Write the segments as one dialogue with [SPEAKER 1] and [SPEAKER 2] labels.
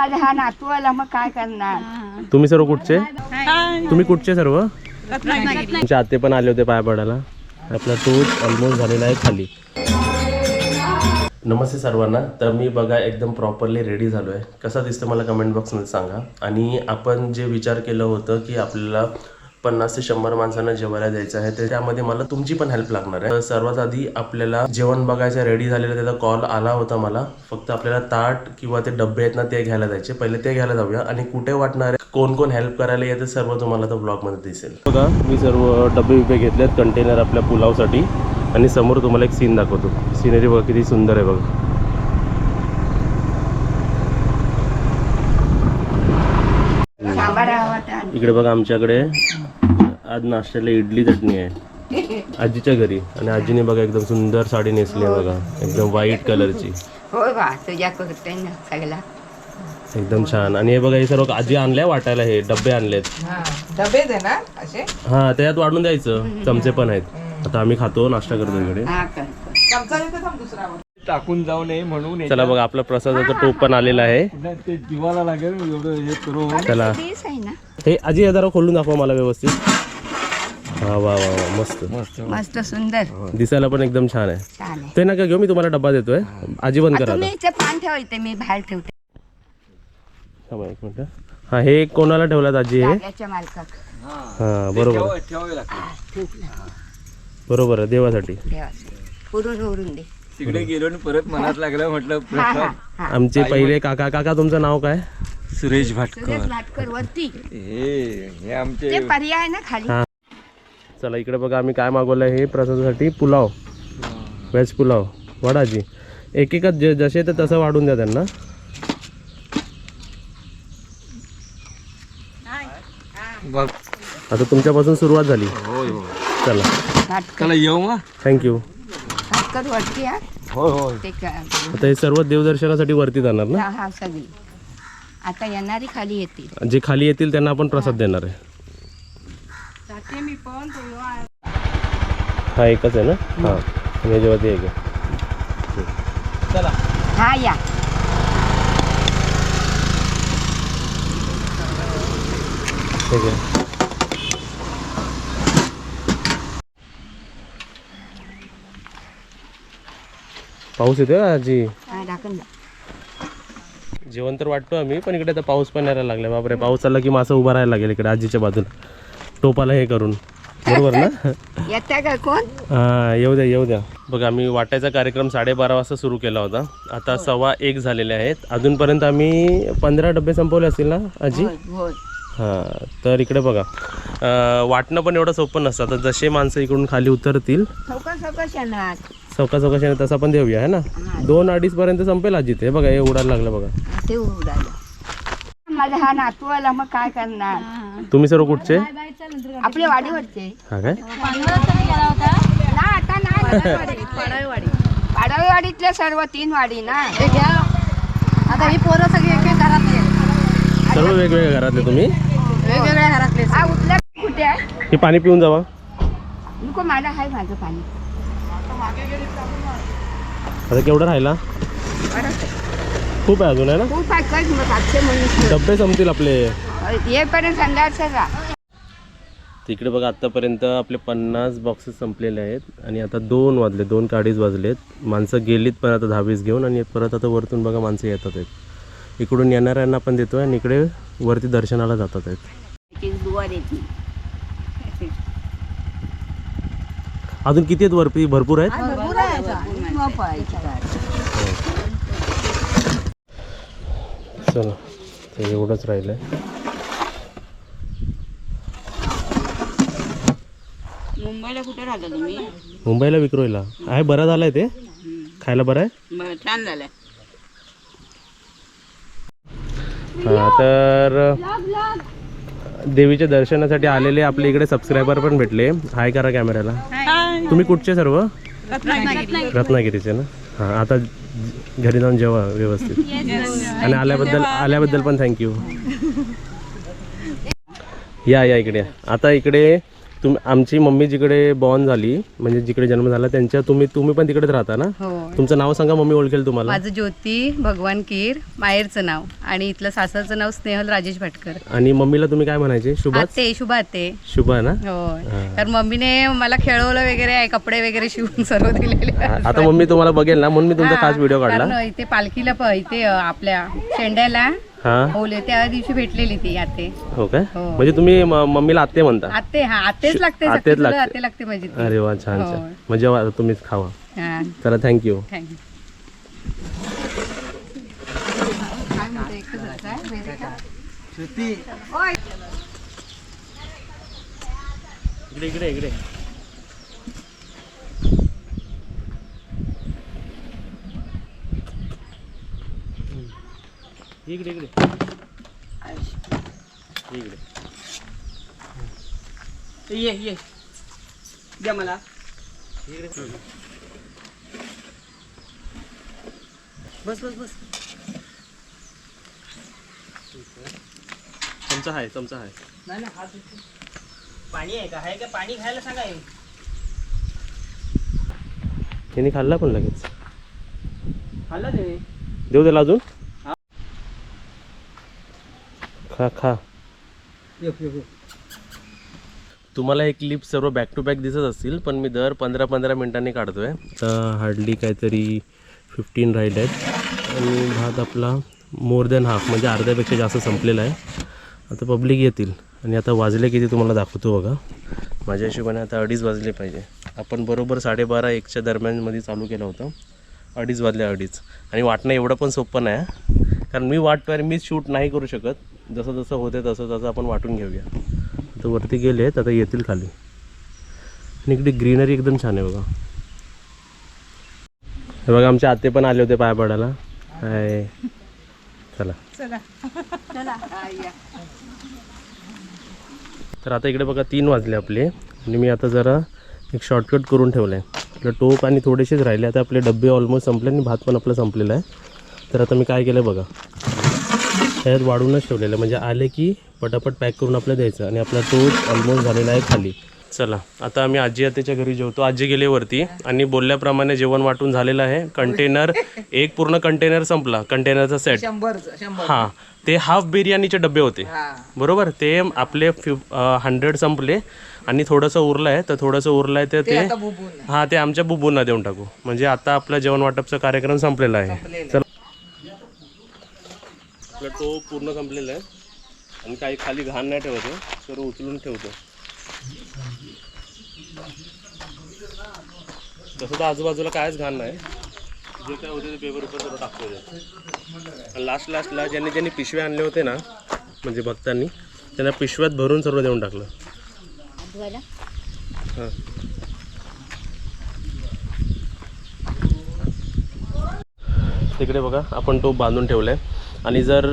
[SPEAKER 1] माझा हा नातू आला मग काय करणार.
[SPEAKER 2] तुम्ही सर्व कुठचे? तुम्ही कुठचे सर्व? तुमचे आते पण आले होते पाया पडायला. आपला टूर ऑलमोस्ट झालेला आहे खाली. नमस्ते सर्वांना. तर मी बघा एकदम प्रॉपरली रेडी झालो आहे. कसा दिसतं मला कमेंट बॉक्समध्ये सांगा. आणि आपण जे विचार केलं होतं की आपल्याला 50 ते 100 माणसांना जेवायला द्यायचं आहे, तर त्यामध्ये मला तुमची पण हेल्प लागणार आहे. सर्वात आधी आपल्याला जेवण बघायचं रेडी झालेलं, त्याचा कॉल आला होता मला. फक्त आपल्याला ताट किंवा ते डबे आहेत ना ते घ्यायला जायचे. पहिले ते घ्यायला जाऊया आणि कुठे वाटणार आहे, कोण कोण हेल्प करायला येतं सर्व तुम्हाला तर ब्लॉगमध्ये दिसेल. बघा मी सर्व डबे बिबे घेतलेत कंटेनर आपल्या पुलावसाठी. आणि समोर तुम्हाला एक सीन दाखवतो. सिनरी बघा किती सुंदर आहे बघा. इकडे बघा आमच्याकडे आज नाश्त्याला इडली चटणी आहे आजीच्या घरी. आणि आजीने बघा एकदम सुंदर साडी नेसली आहे बघा, एकदम व्हाईट कलरची.
[SPEAKER 1] होय बा तुझ्या करते ना सगळा
[SPEAKER 2] एकदम छान. आणि हे बघा हे सर्व आजी आणल्या वाटायला, हे डबे आणलेत.
[SPEAKER 3] डबे दे ना असे.
[SPEAKER 2] हा त्याच्यात वाढून द्यायचं. चमचे पण आहेत. आता आम्ही खातो, नाश्ता करतो इकडे.
[SPEAKER 3] टाकून जाऊ नये म्हणून.
[SPEAKER 2] चला बघा आपला प्रसादाचा टोप पण आलेला आहे.
[SPEAKER 3] ते जीवाला लागेल एवढं हे करू.
[SPEAKER 2] चला हे आजी हे जरा खोलून दाखवा मला व्यवस्थित. हा वा वा वा मस्त
[SPEAKER 1] मस्त सुंदर
[SPEAKER 2] दिसायला पण एकदम छान आहे.
[SPEAKER 1] छान आहे.
[SPEAKER 2] ते नका घेऊ, मी तुम्हाला डबा देतोय. आजी बंद करा
[SPEAKER 1] तुम्ही इथे पान ठेवते मी बाहेर ठेवते.
[SPEAKER 2] थांबा एक मिनिट. हा हे कोणाला ठेवलात आजी? हे
[SPEAKER 1] जाग्याच्या मालकाक.
[SPEAKER 2] हा बरोबर
[SPEAKER 3] ठेवावे लागते.
[SPEAKER 2] बरोबर आहे देवासाठी.
[SPEAKER 1] पुरून उरून दे.
[SPEAKER 3] तिकडे गेलो आणि परत मनात लागलं म्हटलं प्रसाद.
[SPEAKER 2] आमचे पहिले काका. काका तुमचं नाव काय?
[SPEAKER 3] सुरेश भाटकर.
[SPEAKER 1] सुरेश भाटकर वरती
[SPEAKER 3] हे आमचे
[SPEAKER 1] ते पर्याय ना खाली.
[SPEAKER 2] हा चला इकडे बघा आम्ही काय मागवलं आहे प्रसादासाठी. पुलाव, व्हेज पुलाव. वाढाजी एक एकच जसे तर तसं वाढून द्या त्यांना. आता तुमच्यापासून सुरुवात झाली. चला
[SPEAKER 1] भाटकर
[SPEAKER 3] येऊ मग.
[SPEAKER 2] थँक्यू.
[SPEAKER 1] भाटकर वरती हा.
[SPEAKER 3] होय होय.
[SPEAKER 1] ते
[SPEAKER 2] आता हे सर्व देवदर्शनासाठी वरती जाणार ना?
[SPEAKER 1] हा सगळी आता येणारी खाली येतील.
[SPEAKER 2] जे खाली येतील त्यांना आपण प्रसाद देणार आहे. हा एकच आहे ना? हा मेजवरती एक आहे.
[SPEAKER 3] चला
[SPEAKER 1] हा या
[SPEAKER 2] ठीक आहे. पाऊस येतोय आजी?
[SPEAKER 1] टाकून द्या.
[SPEAKER 2] जेवण तर वाटतो आम्ही, पण इकडे तर पाऊस पण यायला लागला. बापरे पाऊस चालला की मासं उभा राहायला लागेल इकडे आजीच्या बाजूला टोपाला हे करून. बरोबर ना?
[SPEAKER 1] येत्या का कोण?
[SPEAKER 2] हा येऊ द्या येऊ द्या. बघा आम्ही वाटायचा कार्यक्रम 12:30 वाजता सुरू केला होता. आता 1:15 झालेले आहेत. अजूनपर्यंत आम्ही 15 डबे संपवले असतील ना आजी?
[SPEAKER 1] होय.
[SPEAKER 2] हां तर इकडे बघा वाटणं पण एवढं सोपं नसतं. आता जसे माणसं इकडून खाली उतरतील
[SPEAKER 1] चौकश येणार.
[SPEAKER 2] चौकाशाने तसा पण देऊया आहे ना. 2-2:30 पर्यंत संपेल आजी. ते बघा हे उडायला लागलं बघा.
[SPEAKER 1] ते उडालं. माझा हा नातू आला मग काय करणार.
[SPEAKER 2] तुम्ही सर्व कुठचे?
[SPEAKER 1] आपले वाडीवरचे.
[SPEAKER 2] हा काय
[SPEAKER 1] ना आता नाही पाडळवाडीतले सर्व 3 वाडी ना.
[SPEAKER 4] आता ही पोरं सगळी एक घरातली आहेत.
[SPEAKER 2] सर्व वेगवेगळ्या घरातले तुम्ही?
[SPEAKER 4] वेगवेगळ्या घरातले.
[SPEAKER 1] हा उठल्या कुठे आहे?
[SPEAKER 2] हे पाणी पिऊन जावा.
[SPEAKER 1] नको मला आहे माझं पाणी.
[SPEAKER 2] आता केवढं राहिला? खूप आहे अजून आहे ना?
[SPEAKER 1] खूप आहे काय मग 700 म्हणून
[SPEAKER 2] डबे संपतील आपले.
[SPEAKER 1] येईपर्यंत संध्याचं.
[SPEAKER 2] तिकडे बघा आत्तापर्यंत आपले 50 बॉक्सेस संपलेले आहेत. आणि आता 2 वाजले, 2 का 2:30 वाजलेत. माणसं गेलीत पण आता 10-20 घेऊन. आणि परत आता वरतून बघा माणसं येतात आहेत. इकडून येणाऱ्यांना पण देतो आहे आणि इकडे वरती दर्शनाला जातात आहेत. अजून किती आहेत वरती? भरपूर आहेत. चला ते एवढंच राहिलंय.
[SPEAKER 1] मुंबईला कुठे राहता तुम्ही?
[SPEAKER 2] मुंबईला विक्रोळीला आहे. बरं झालंय ते खायला. बरं आहे.
[SPEAKER 1] छान झालंय.
[SPEAKER 2] हा तर देवीच्या दर्शनासाठी आलेले आपले इकडे सबस्क्रायबर पण भेटले. हाय करा कॅमेऱ्याला. तुम्ही कुठचे सर्व? रत्नागिरीचे ना? हां आता घरी जाऊन जेवा व्यवस्थित. आणि आल्याबद्दल पण थँक्यू. या इकडे. आता इकडे आमची मम्मी जिकडे बॉर्न झाली म्हणजे जिकडे जन्म झाला त्यांच्या तुम्ही पण तिकडेच राहता ना?
[SPEAKER 4] हो.
[SPEAKER 2] तुमचं नाव सांगा, मम्मी ओळखेल तुम्हाला.
[SPEAKER 4] माझं ज्योती भगवान कीर, माहेरचं नाव, आणि इथलं सासरचं नाव स्नेहल राजेश भटकर.
[SPEAKER 2] आणि मम्मीला तुम्ही काय म्हणायचे? शुभा.
[SPEAKER 4] शुभा आते.
[SPEAKER 2] शुभा ना?
[SPEAKER 4] हो. तर मम्मीने मला खेळवलं वगैरे, कपडे वगैरे शिवून सर्व दिलेले.
[SPEAKER 2] आता मम्मी तुम्हाला बघेल ना म्हणून मी तुमचा खास व्हिडिओ काढला.
[SPEAKER 4] कारण इथे पालखीला इथे आपल्या शेंड्याला
[SPEAKER 2] हा
[SPEAKER 4] ओले त्या दिवशी भेटलेली ती आते.
[SPEAKER 2] हो काय?
[SPEAKER 4] हो.
[SPEAKER 2] म्हणजे तुम्ही मम्मीला आत्ते म्हणता?
[SPEAKER 4] आते, हा आतेच लागते,
[SPEAKER 2] आतेच लागते.
[SPEAKER 4] आते लागते माझी ती.
[SPEAKER 2] अरे वा, छान
[SPEAKER 4] हो.
[SPEAKER 2] छान. म्हणजे आता तुम्हीच खावा.
[SPEAKER 4] हा,
[SPEAKER 2] चला, थँक्यू.
[SPEAKER 4] थँक्यू.
[SPEAKER 2] इकडे इकडे इकडे. इकडे इकडे इकडे
[SPEAKER 1] ये द्या मला. बस.
[SPEAKER 2] चमचा आहे, चमचा आहे.
[SPEAKER 1] नाही पाणी आहे का पाणी खायला सांगा.
[SPEAKER 2] त्यांनी खाल्ला पण लगेच.
[SPEAKER 1] खाल्ला ते.
[SPEAKER 2] देऊ त्याला अजून. खा. तुम्हाला हे क्लिप सर्व बॅक टू बॅक दिसत असतील, पण मी दर 15-15 मिनिटांनी काढतोय. आता हार्डली काहीतरी 15 राहिले आहेत आणि भात आपला मोर दॅन हाफ म्हणजे अर्ध्यापेक्षा जास्त संपलेला आहे. आता पब्लिक येतील आणि आता वाजले किती तुम्हाला दाखवतो बघा. माझ्या हिशोबाने आता 2:30 वाजले पाहिजे. आपण बरोबर 12:30-1च्या दरम्यानमध्ये चालू केलं होतं. 2:30 वाजले 2:30. आणि वाटणं एवढं पण सोपं नाही, कारण मी वाटतो आणि मीच शूट नाही करू शकत. जसं जसं होते तसं आपण वाटून घेऊया. आता वरती गेले आहेत, आता येतील खाली. आणि इकडे ग्रीनरी एकदम छान आहे बघा. हे बघा, आमचे आते पण आले होते पाया पडायला. हाय, चला. तर आता इकडे बघा 3 वाजले आपले आणि मी आता जरा एक शॉर्टकट करून ठेवलं आहे. आपलं टोप आणि थोडेसेच राहिले. आता आपले डबे ऑलमोस्ट संपले आणि भात पण आपला संपलेला आहे. तर आता मी काय केलं बघा, त्याच्यात वाढूनच ठेवलेलं म्हणजे आले की पटापट पॅक करून आपल्याला द्यायचं. आणि आपला टोप ऑलमोस्ट झालेला आहे खाली. चला, आता आम्ही आजी आत्याच्या घरी जेवतो. आजी गेले वरती आणि बोलल्याप्रमाणे जेवण वाटून झालेलं आहे. कंटेनर एक पूर्ण कंटेनर संपला, कंटेनरचा सेट.
[SPEAKER 1] 100
[SPEAKER 2] हां, ते हाफ बिर्याणीचे डबे होते बरोबर. ते आपले 100 संपले आणि थोडंसं उरलं आहे. तर थोडंसं उरलं आहे तर ते हां, ते आमच्या बुबूंना देऊन टाकू. म्हणजे आता आपला जेवण वाटपचा कार्यक्रम संपलेला आहे. चला, आपला टोप पूर्ण संपलेला आहे आणि काही खाली घाण नाही ठेवतो, सर्व उचलून ठेवतो. तसं तर आजूबाजूला कायच घाण नाही, जे काय होते ते पेपर सर्व टाकतो. लास्टला ज्यांनी पिशव्या आणले होते ना, म्हणजे भक्तांनी, त्यांना पिशव्यात भरून सर्व देऊन टाकलं. हां, तिकडे बघा आपण टोप बांधून ठेवलं आहे. आणि जर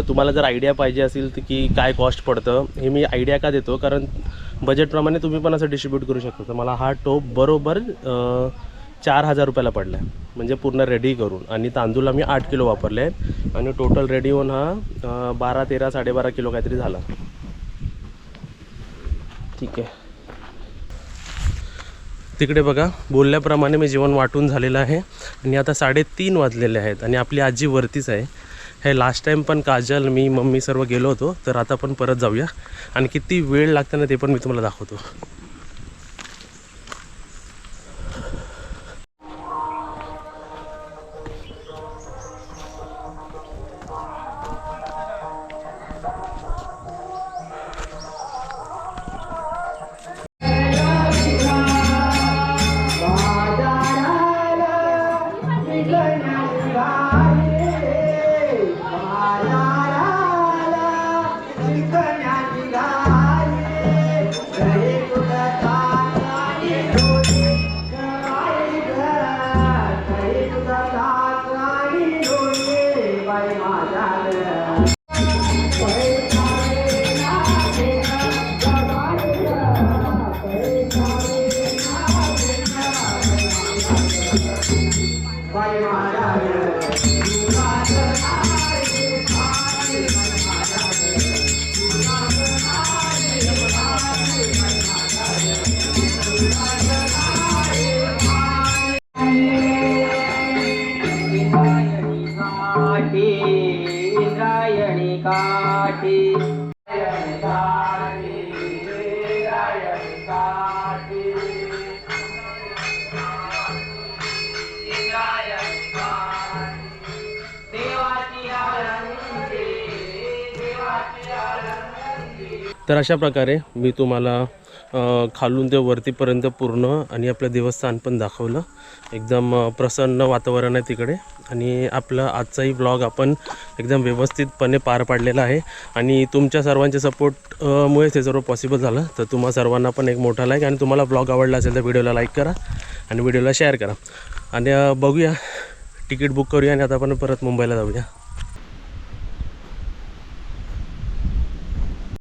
[SPEAKER 2] तुम्हाला जर आयडिया पाहिजे असेल तर की काय कॉस्ट पडतं, हे मी आयडिया का देतो, कारण बजेटप्रमाणे तुम्ही पण असं डिस्ट्रीब्यूट करू शकता. तर मला हा टोप बरोबर 4,000 रुपयाला पडला आहे, म्हणजे पूर्ण रेडी करून. आणि तांदूळ आम्ही 8 किलो वापरले आहेत आणि टोटल रेडी होऊन हा 12-13 12.5 किलो काहीतरी झाला. ठीक आहे. तिकडे बघा, बोलल्याप्रमाणे मी जेवण वाटून झालेलं आहे आणि आता 3:30 वाजलेले आहेत आणि आपली आजी वरतीच आहे. हे लास्ट टाईम पण काजल, मी, मम्मी सर्व गेलो होतो. तर आता पण परत जाऊया आणि किती वेळ लागतं ना ते पण मी तुम्हाला दाखवतो.
[SPEAKER 5] रायणी काठी
[SPEAKER 2] तर अशा प्रकारे मी तुम्हाला खालून ते वरतीपर्यंत पूर्ण आणि आपलं देवस्थान पण दाखवलं. एकदम प्रसन्न वातावरण आहे तिकडे आणि आपला आजचाही व्लॉग आपण एकदम व्यवस्थितपणे पार पाडलेला आहे आणि तुमच्या सर्वांच्या सपोर्टमुळे ते सर्व पॉसिबल झालं. तर तुम्हा सर्वांना पण एक मोठा लाईक आणि तुम्हाला व्लॉग आवडला असेल तर व्हिडिओला लाईक करा आणि व्हिडिओला शेअर करा आणि बघूया, तिकीट बुक करूया आणि आता आपण परत मुंबईला जाऊया.